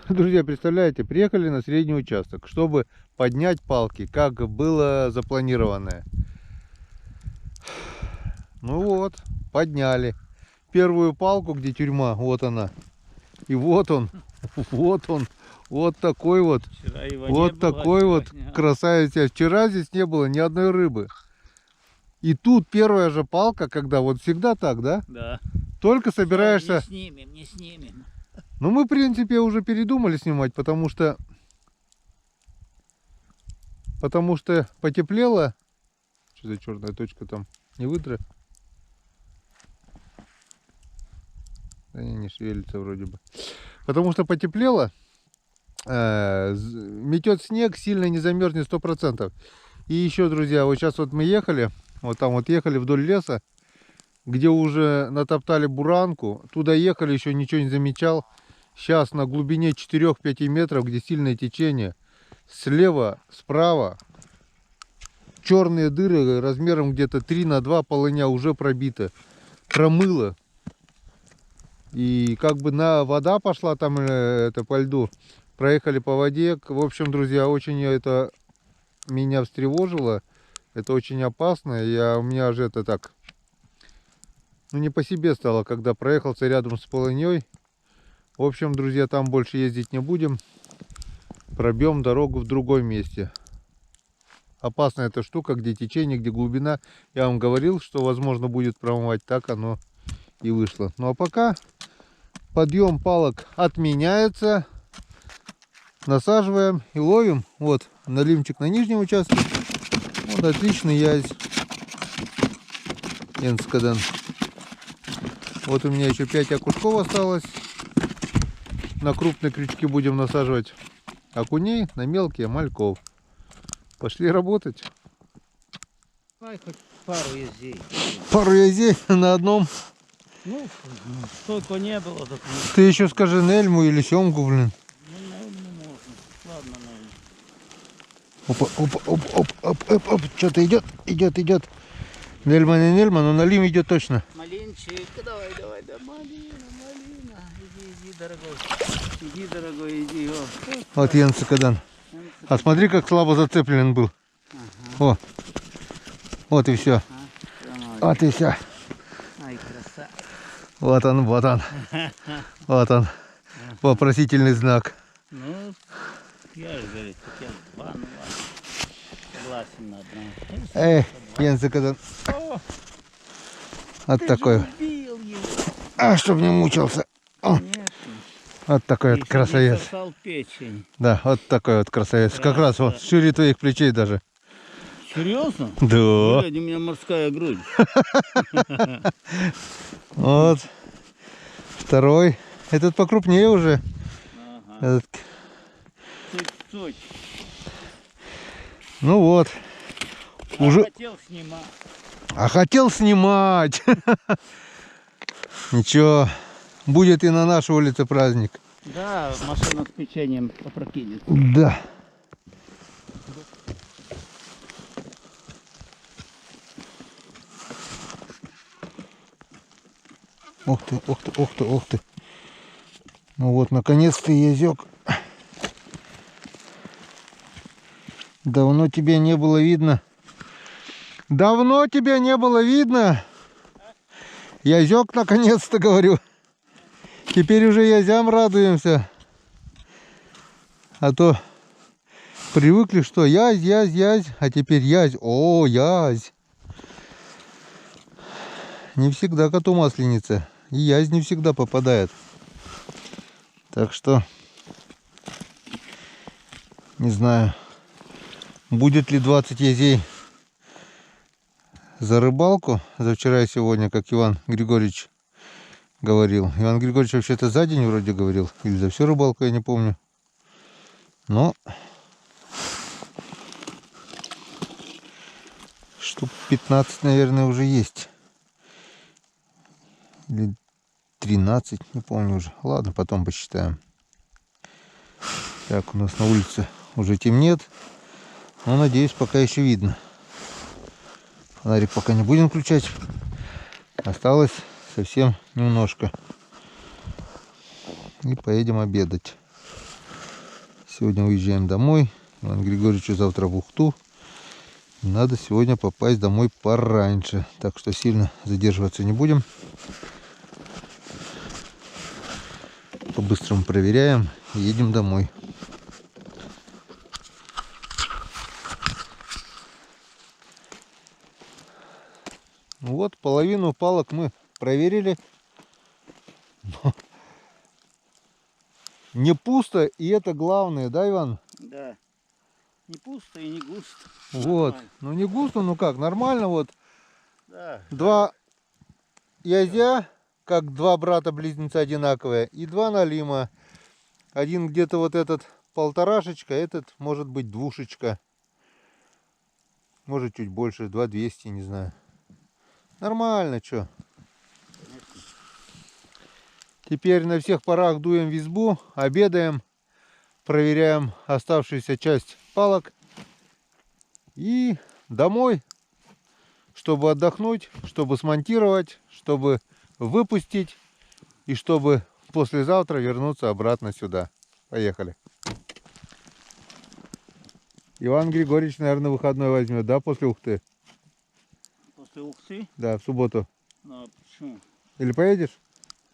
Друзья, представляете, приехали на средний участок, чтобы поднять палки, как было запланированное. Ну вот, подняли. Первую палку, где тюрьма, вот она. И вот он, вот он, вот такой вот, вот такой вот красавец. Вчера здесь не было ни одной рыбы. И тут первая же палка, когда вот всегда так, да? Да. Только собираешься... Не снимем. Ну, мы, в принципе, уже передумали снимать, потому что потеплело. Что за черная точка там? Не выдра? Да не шевелится вроде бы. Потому что потеплело. Метет снег, сильно не замерзнет 100%. И еще, друзья, вот сейчас вот мы ехали, вот там вот ехали вдоль леса, где уже натоптали буранку. Туда ехали, еще ничего не замечал. Сейчас на глубине 4-5 метров, где сильное течение, слева, справа, черные дыры размером где-то 3 на 2 полыня уже пробиты. Промыло. И как бы вода пошла там это по льду. Проехали по воде. В общем, друзья, очень это меня встревожило. Это очень опасно. У меня же это так, ну, не по себе стало, когда проехался рядом с полыней. В общем, друзья, там больше ездить не будем. Пробьем дорогу в другом месте. Опасная эта штука, где течение, где глубина. Я вам говорил, что возможно будет промывать, так оно и вышло. Ну а пока подъем палок отменяется. Насаживаем и ловим. Вот налимчик на нижнем участке. Вот отличный язь. Енскаден. Вот у меня еще 5 окушков осталось. На крупные крючки будем насаживать окуней, на мелкие мальков. Пошли работать. Давай хоть пару ездей. Пару язей на одном. Ну, столько не было. Так... Ты еще скажи нельму или семгу, блин. Ну, нельму можно. Ладно, нельму. Опа, опа, оп, оп, оп, оп, оп. Что-то идет, идет, идет. Нельма не нельма, но налим идет точно. Малинчик, давай, да, малина. Иди, дорогой, иди. Вот Енцикадан. А смотри, как слабо зацеплен был. Ага. О, вот и все. Вот и все. Ай, краса. Вот он, вот он. Вот он. Вопросительный знак. Ну, я же говорю, как я два, ну ладно. Согласен на одно. Эй, Енцикадан. Вот такой. А, чтоб не мучился. О. Вот такой вот красавец. Да, вот такой вот красавец. Красавец. Как раз вот шире твоих плечей даже. Серьезно? Да. Блядь, у меня морская грудь. Вот. Второй. Этот покрупнее уже. Ага. Чуть-чуть. Ну вот. Уже... хотел снимать. А хотел снимать. Ничего. Будет и на нашей улице праздник. Да, машина с печеньем опрокинет. Да. Ух ты, ух ты, ух ты, ух ты. Ну вот, наконец-то язёк. Давно тебя не было видно. Давно тебя не было видно. Язёк, наконец-то, говорю. Теперь уже язям радуемся. А то привыкли, что язь, язь, язь. А теперь язь. О, язь. Не всегда коту масленица. И язь не всегда попадает. Так что не знаю, будет ли 20 язей за рыбалку, за вчера и сегодня, как Иван Григорьевич говорил. Иван Григорьевич вообще-то за день вроде говорил, или за всю рыбалку, я не помню. Но штук 15, наверное, уже есть. Или 13, не помню уже. Ладно, потом посчитаем. Так, у нас на улице уже темнеет. Но, надеюсь, пока еще видно. Фонарик пока не будем включать. Осталось совсем немножко. И поедем обедать. Сегодня уезжаем домой. Иван Григорьевичу завтра в Ухту. Надо сегодня попасть домой пораньше. Так что сильно задерживаться не будем. По-быстрому проверяем и едем домой. Вот половину палок мы проверили. Но не пусто, и это главное, да, Иван? Да. Не пусто и не густо. Вот. Нормально. Ну не густо, ну как, нормально. Вот Да. два язя, как два брата-близнеца одинаковые, и два налима. Один где-то вот этот полторашечка, этот может быть двушечка. Может чуть больше, 2200, не знаю. Нормально, что. Теперь на всех парах дуем в избу, обедаем, проверяем оставшуюся часть палок и домой, чтобы отдохнуть, чтобы смонтировать, чтобы выпустить и чтобы послезавтра вернуться обратно сюда. Поехали. Иван Григорьевич, наверное, выходной возьмет, да, после Ухты? После Ухты? Да, в субботу. Ну, а почему? Или поедешь?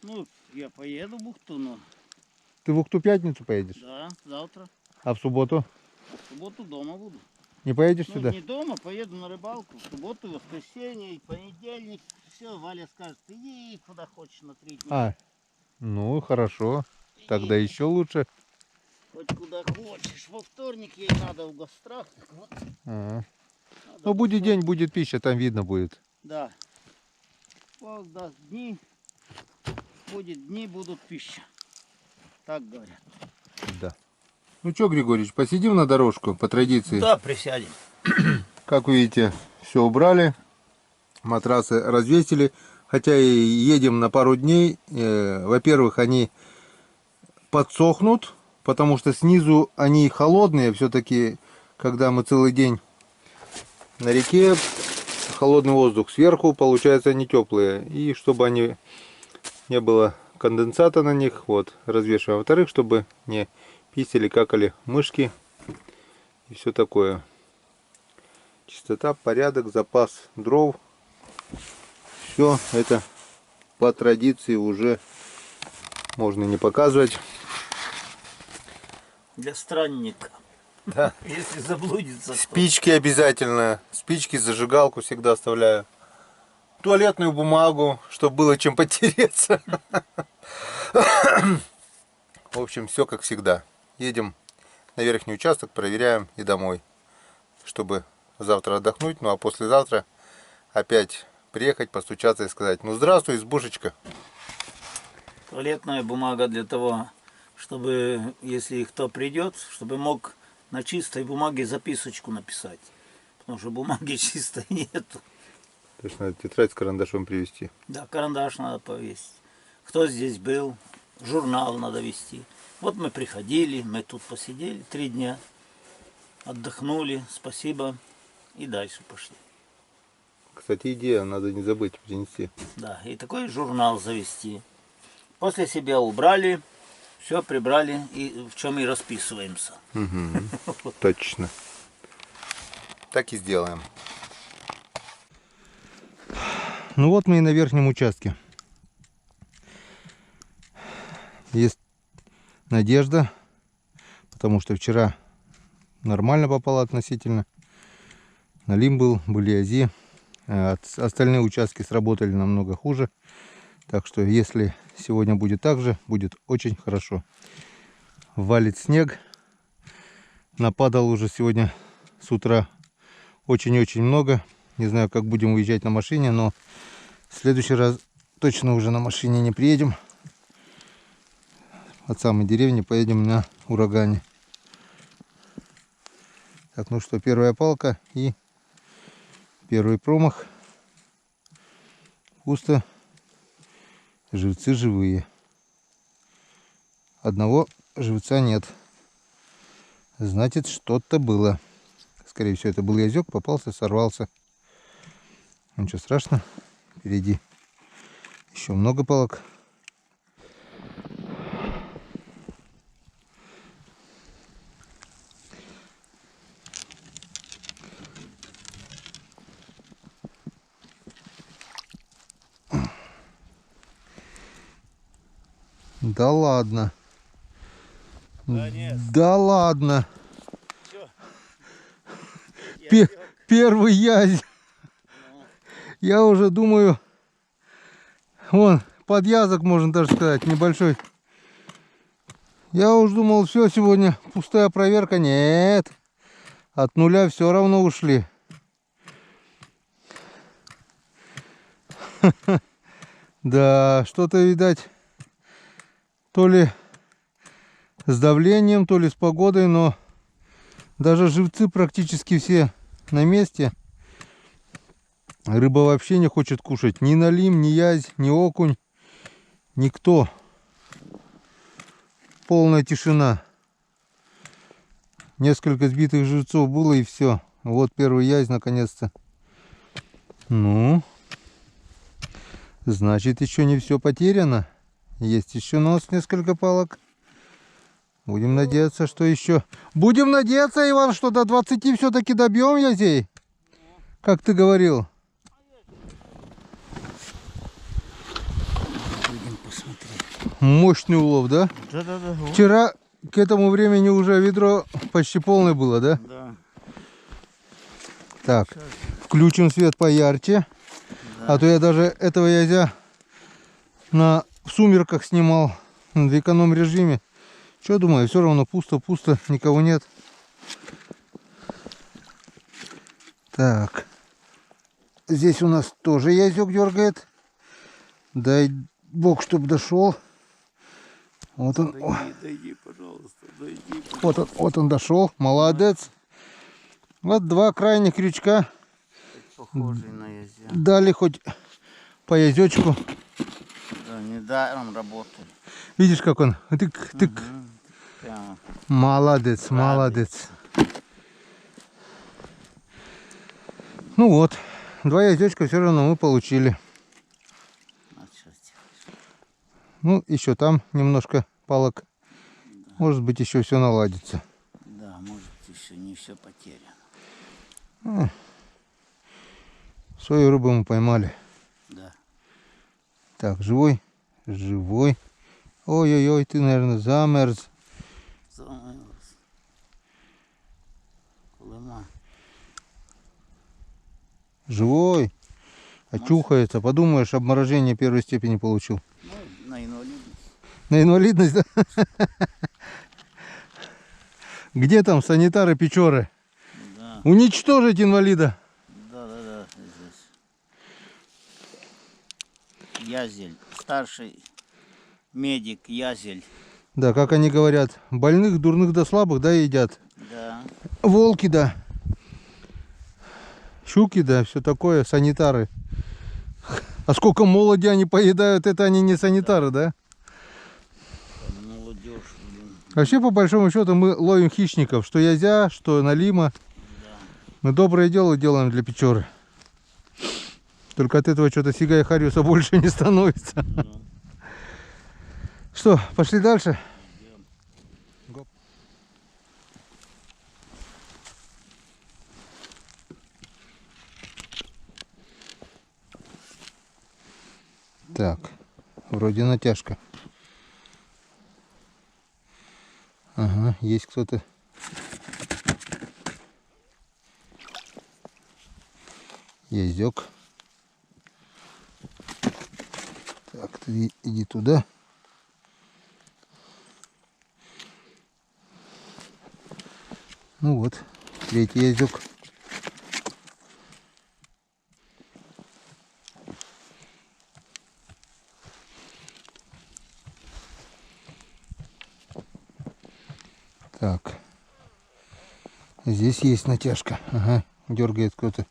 Ну, я поеду в Ухту, но... Ты в Ухту пятницу поедешь? Да, завтра. А в субботу? А в субботу дома буду. Не поедешь Ну, сюда? не дома, поеду на рыбалку. В субботу, воскресенье, и понедельник. Все, Валя скажет, иди куда хочешь на 3 дня. А, ну хорошо. Иди Тогда еще лучше. хоть куда хочешь. Во вторник ей надо в гострах. Так вот, А. надо Ну, будет во день, будет пища, там видно будет. Да. Бог даст дни, будет дни, будут пища. Так говорят. Да. Ну что, Григорьевич, посидим на дорожку по традиции. Да, присядем. Как вы видите, все убрали, матрасы развесили. Хотя и едем на пару дней. Во-первых, они подсохнут, потому что снизу они холодные. Все-таки, когда мы целый день на реке, холодный воздух сверху, получается, они теплые. И чтобы они не было конденсата на них, вот, развешиваем. Во-вторых, чтобы не писали, какали мышки и все такое. Чистота, порядок, запас дров. Все это по традиции уже можно не показывать. Для странника. Да. Если заблудится. Спички обязательно. Спички, зажигалку всегда оставляю. Туалетную бумагу, чтобы было чем потереться. В общем, все как всегда. Едем на верхний участок, проверяем и домой. Чтобы завтра отдохнуть, ну а послезавтра опять приехать, постучаться и сказать: ну здравствуй, избушечка. Туалетная бумага для того, чтобы, если кто придет, чтобы мог на чистой бумаге записочку написать. Потому что бумаги чистой нету. То есть надо тетрадь с карандашом привезти. Да, карандаш надо повесить. Кто здесь был, журнал надо вести. Вот мы приходили, мы тут посидели 3 дня, отдохнули, спасибо, и дальше пошли. Кстати, идея, надо не забыть принести. Да, и такой журнал завести. После себя убрали, все прибрали, и в чем и расписываемся. Точно. Так и сделаем. Ну вот мы и на верхнем участке. Есть надежда, потому что вчера нормально попало относительно. Налим был, были ази. Остальные участки сработали намного хуже. Так что если сегодня будет так же, будет очень хорошо. Валит снег. Нападал уже сегодня с утра очень-очень много. Не знаю, как будем уезжать на машине, но в следующий раз точно уже на машине не приедем. От самой деревни поедем на урагане. Так, ну что, первая палка и первый промах. Пусто. Живцы живые. Одного живца нет. Значит, что-то было. Скорее всего, это был язёк, попался, сорвался. Ничего страшного. Впереди еще много палок. Да ладно. Да нет. Да ладно. Все. Первый язь. Ну, Я уже думаю, вон, подъязок, можно даже сказать, небольшой. Я уж думал, все, сегодня пустая проверка. Нет. От нуля все равно ушли. Да, что-то, видать, то ли с давлением, то ли с погодой, но даже живцы практически все на месте. Рыба вообще не хочет кушать. Ни налим, ни язь, ни окунь. Никто. Полная тишина. Несколько сбитых живцов было и все. Вот первый язь наконец-то. Ну, значит, еще не все потеряно. Есть еще у нас несколько палок. Будем надеяться, что еще... Будем надеяться, Иван, что до 20 все-таки добьем язей. Как ты говорил. будем посмотреть. Мощный улов, да? Да. Вчера к этому времени уже ведро почти полное было, да? Да. Так, включим свет поярче. Да. А то я даже этого язя в сумерках снимал в эконом режиме. Что думаю, все равно пусто, никого нет. Так, здесь у нас тоже язек дергает. Дай бог, чтобы дошел. Вот он, Дойди, пожалуйста, дойди. вот он дошел, молодец. Вот два крайних крючка. Похожий на язя. Дали хоть по язечку. Да, недаром работает. Видишь, как он? Тык. Прямо. Молодец. Ну вот, два язечка все равно мы получили. Ну, еще там немножко палок. Да. Может быть, еще все наладится. Да, может, еще не все потеряно. Свою рыбу мы поймали. Да. Так, живой. Ой-ой-ой, ты, наверное, замерз. Замылась. Колыма. Живой. Очухается. Подумаешь, обморожение первой степени получил. Ну, на инвалидность. На инвалидность, да? Где там санитары Печоры? Да. Уничтожить инвалида. Да, здесь. Язель. Старший медик Язель. Да, как они говорят, больных, дурных да слабых, да, едят. Да. Волки, да. Щуки, да, все такое, санитары. А сколько молоди они поедают, это они не санитары, да? Молодежь, блин. Вообще, по большому счету, мы ловим хищников. Что язя, что налима. Да. Мы доброе дело делаем для Печоры. Только от этого что-то сига и хариуса больше не становится. Ну, Что, пошли дальше? идем. Так, вроде натяжка. Ага, есть кто-то. Ездек. Так, ты иди туда. Ну вот, третий ездек. Так, здесь есть натяжка. Ага, дергает кто-то.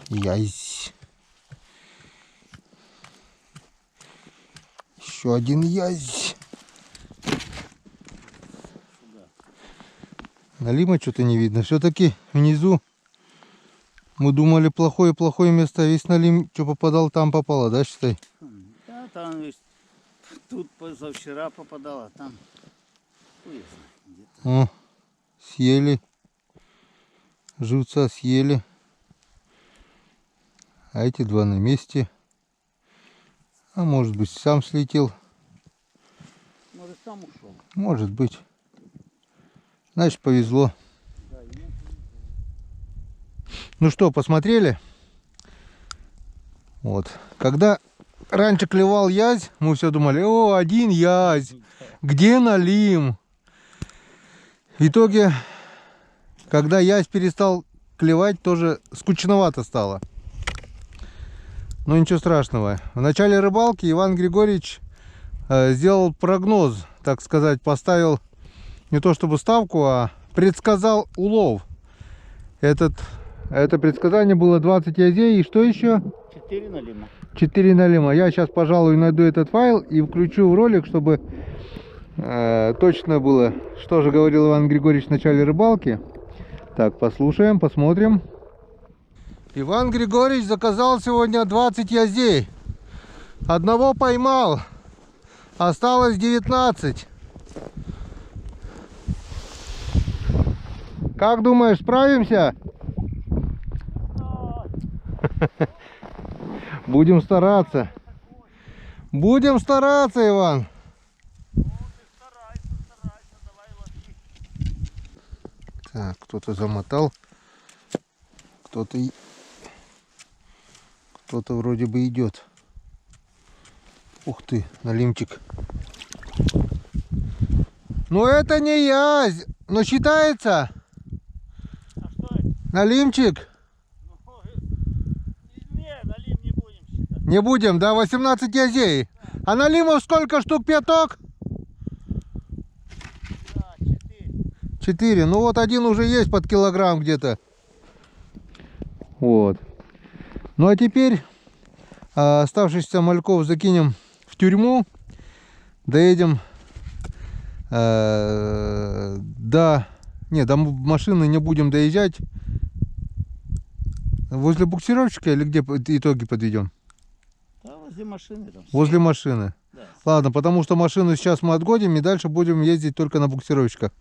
Язь. Еще один язь. Налима что-то не видно. Все-таки внизу мы думали плохое место. Весь налим, что попадал, там попало, да, считай? Да, там ведь тут позавчера попадало, там хуй знает, где-то. О, съели. Живца съели. А эти два на месте. А может быть, сам слетел. Может, сам ушел. Может быть. Значит, повезло. Ну что, посмотрели? Вот. Когда раньше клевал язь, мы все думали, о, один язь. Где налим? В итоге, когда язь перестал клевать, тоже скучновато стало. Но ничего страшного. В начале рыбалки Иван Григорьевич сделал прогноз, так сказать, поставил не то чтобы ставку, а предсказал улов. Это предсказание было 20 язей и что еще? 4 налима. 4 налима. Я сейчас, пожалуй, найду этот файл и включу в ролик, чтобы точно было, что же говорил Иван Григорьевич в начале рыбалки. Так, послушаем, посмотрим. Иван Григорьевич заказал сегодня 20 язей. Одного поймал. Осталось 19. Как думаешь, справимся? Будем стараться. Будем стараться, Иван. Так, кто-то замотал. Кто-то вроде бы идет. Ух ты, налимчик. Но это не язь, но считается. А что это? Налимчик. Не, налим не будем считать. Не будем, да, 18 язей. А налимов сколько штук, пяток? Да, 4. 4. Ну вот один уже есть под килограмм где-то. Вот. Ну а теперь оставшихся мальков закинем в тюрьму. Доедем до машины не будем доезжать. Возле буксировщика или где итоги подведем? Да, возле машины там. Возле машины. Да. Ладно, потому что машину сейчас мы отгоним и дальше будем ездить только на буксировщиках.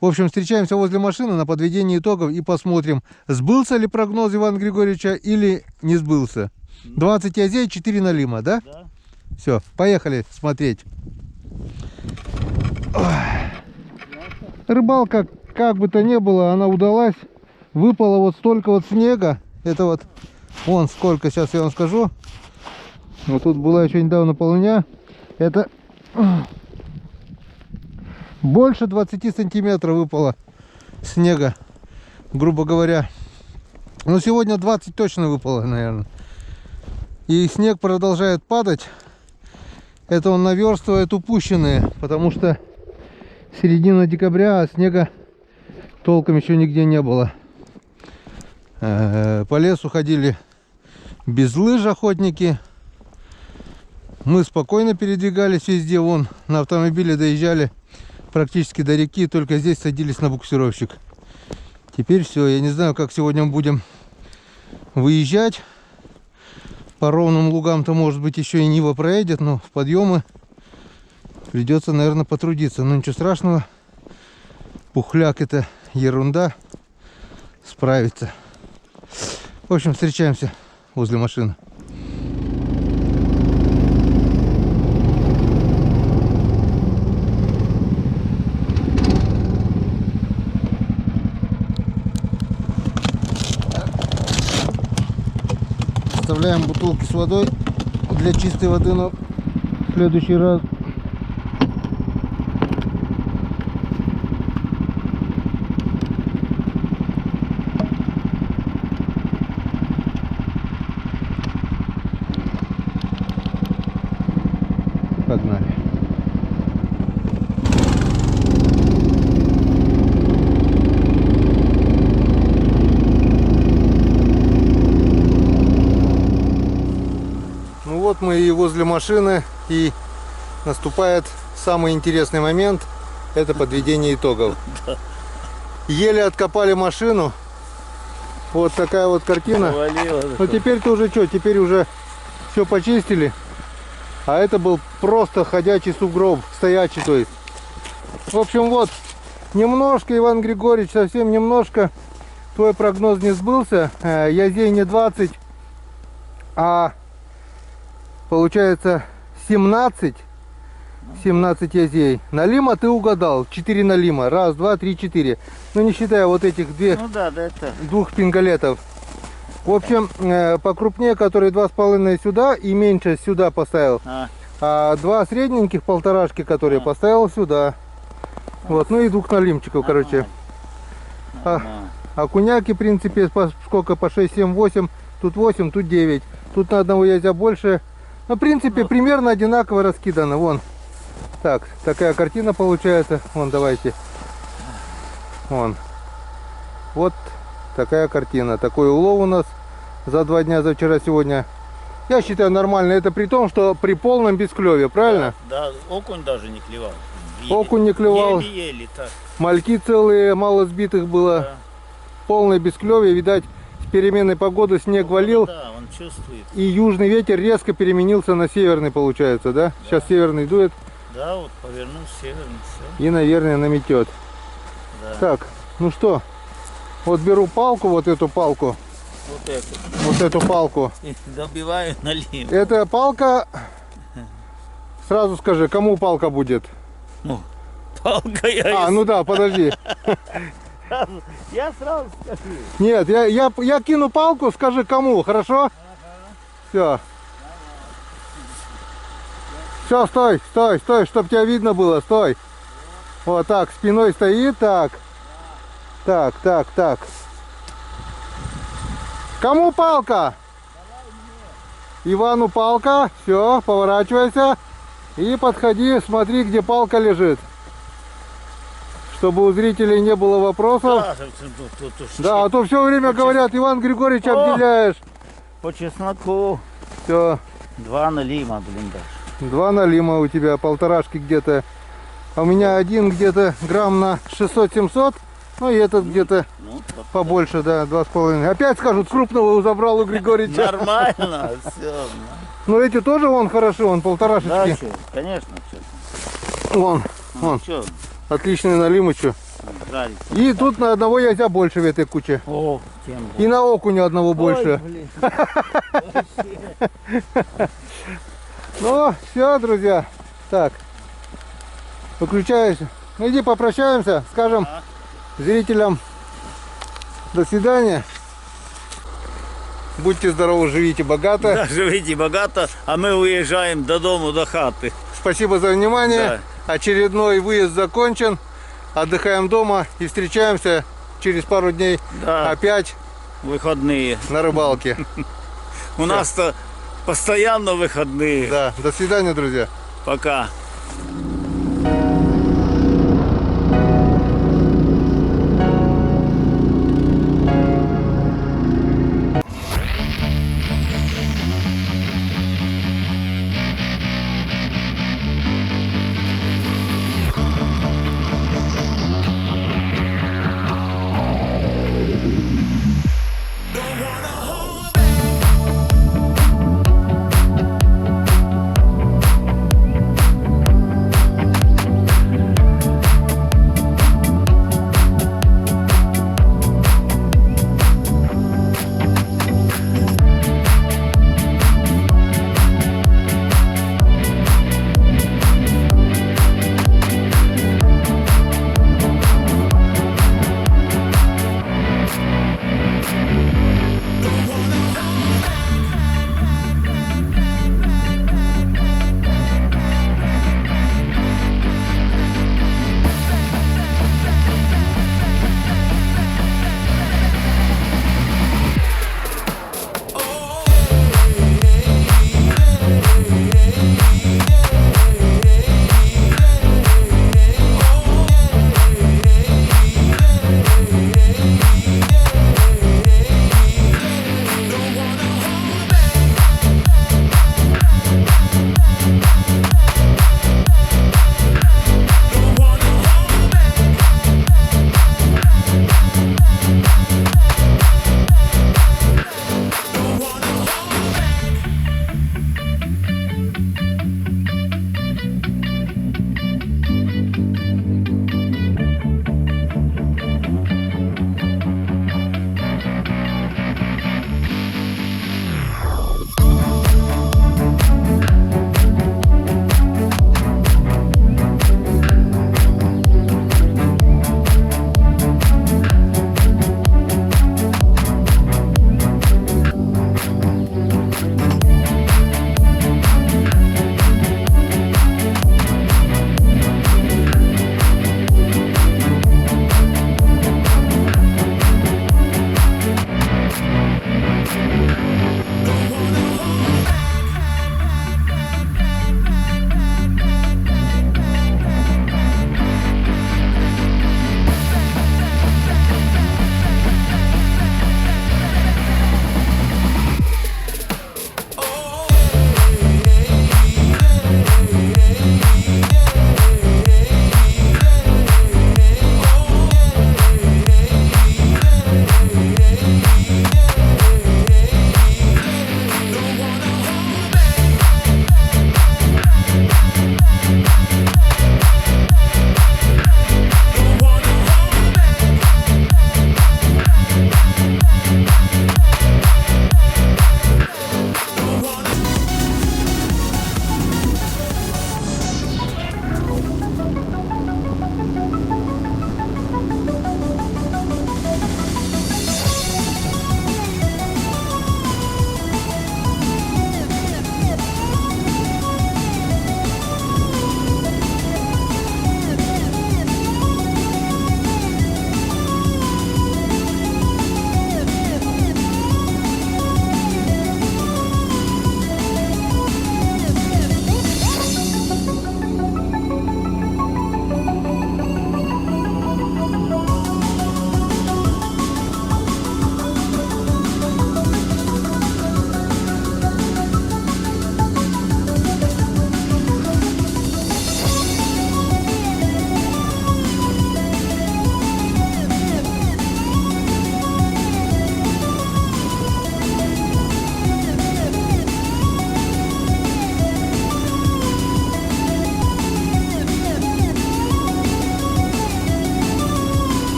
В общем, встречаемся возле машины на подведении итогов и посмотрим, сбылся ли прогноз Ивана Григорьевича или не сбылся. 20 язей, 4 налима, да? Да. Все, поехали смотреть. Рыбалка, как бы то ни было, она удалась. Выпало вот столько вот снега. Это вот, вон сколько, сейчас я вам скажу. Вот тут была еще недавно полыня. Это больше 20 сантиметров выпало снега, грубо говоря. Но сегодня 20 точно выпало, наверное. И снег продолжает падать. Это он наверстывает упущенные, потому что середина декабря, а снега толком еще нигде не было. По лесу ходили без лыж охотники. Мы спокойно передвигались везде, вон на автомобиле доезжали практически до реки, только здесь садились на буксировщик. Теперь все, я не знаю, как сегодня мы будем выезжать. По ровным лугам-то, может быть, еще и Нива проедет, но в подъемы придется, наверное, потрудиться. Но ничего страшного, пухляк это ерунда, справится. В общем, встречаемся возле машины. Оставляем бутылки с водой для чистой воды на следующий раз. Погнали. Ну вот мы и возле машины, и наступает самый интересный момент. Это подведение итогов. Еле откопали машину. Вот такая вот картина. Но теперь-то уже что? Теперь уже все почистили. А это был просто ходячий сугроб, стоячий, то есть. В общем, вот, немножко, Иван Григорьевич, совсем немножко. Твой прогноз не сбылся. Язей не 20, а получается 17 язей. Налима ты угадал. 4 налима. Раз, два, три, 4. Ну не считая вот этих Ну да, это. двух пингалетов. В общем, покрупнее, которые 2,5 сюда и меньше сюда поставил. А 2 средненьких полторашки, которые поставил сюда. Вот, ну и 2 налимчиков, короче. А куняки, в принципе, сколько? По 6, 7, 8. Тут 8, тут 9. Тут на одного язя больше. Ну, в принципе, примерно одинаково раскидано. Вон. Так, такая картина получается. Вон, давайте. Вон. Вот такая картина. Такой улов у нас за 2 дня, за вчера, сегодня. Я считаю нормально. Это при том, что при полном бесклеве, правильно? Да, окунь даже не клевал. Окунь не клевал. Еле-еле так. Мальки целые, мало сбитых было. Да. Полное бесклевие. Видать, с переменной погоды снег валил. Да, он чувствует. И южный ветер резко переменился на северный, получается, да? Сейчас северный дует. Да, вот повернул северный, все. И, наверное, наметет. Да. Так, ну что, вот беру палку, вот эту палку, Вот эту. вот эту палку. И добиваю налим. Эта палка, сразу скажи, кому палка будет? Ну, палка я. А, ну да, подожди. Я сразу скажу. Нет, я кину палку, скажи кому, хорошо? Все. Все, стой, стой, стой, чтоб тебя видно было, стой. Вот так, спиной стоит, так. Так, так, так. Кому палка? Ивану палка. Все, поворачивайся. И подходи, смотри, где палка лежит. Чтобы у зрителей не было вопросов. Да, а то все время говорят, Иван Григорьевич, обделяешь. По чесноку. Все. 2 налима, блин, даже. 2 налима у тебя, полторашки где-то. А у меня один где-то грамм на 600-700. Ну и этот где-то Ну, побольше, да, 2,5. Опять скажут, крупного забрал у Григорьевича. нормально, все. Ну эти тоже вон хорошо, вон Да, полторашечки. что, конечно, что. Вон, вон, Что, отличные налимы, что. жарить. И тут на одного язя больше в этой куче. О, тем И на окуня одного больше. Ой, блин. Ну, все, друзья. Так, выключаюсь. Ну иди попрощаемся, скажем зрителям до свидания. Будьте здоровы, живите богато. Да, живите богато, а мы уезжаем до дому, до хаты. Спасибо за внимание. Да. Очередной выезд закончен. Отдыхаем дома и встречаемся через пару дней Да. опять Выходные. на рыбалке. У нас-то постоянно выходные. Да, до свидания, друзья. Пока.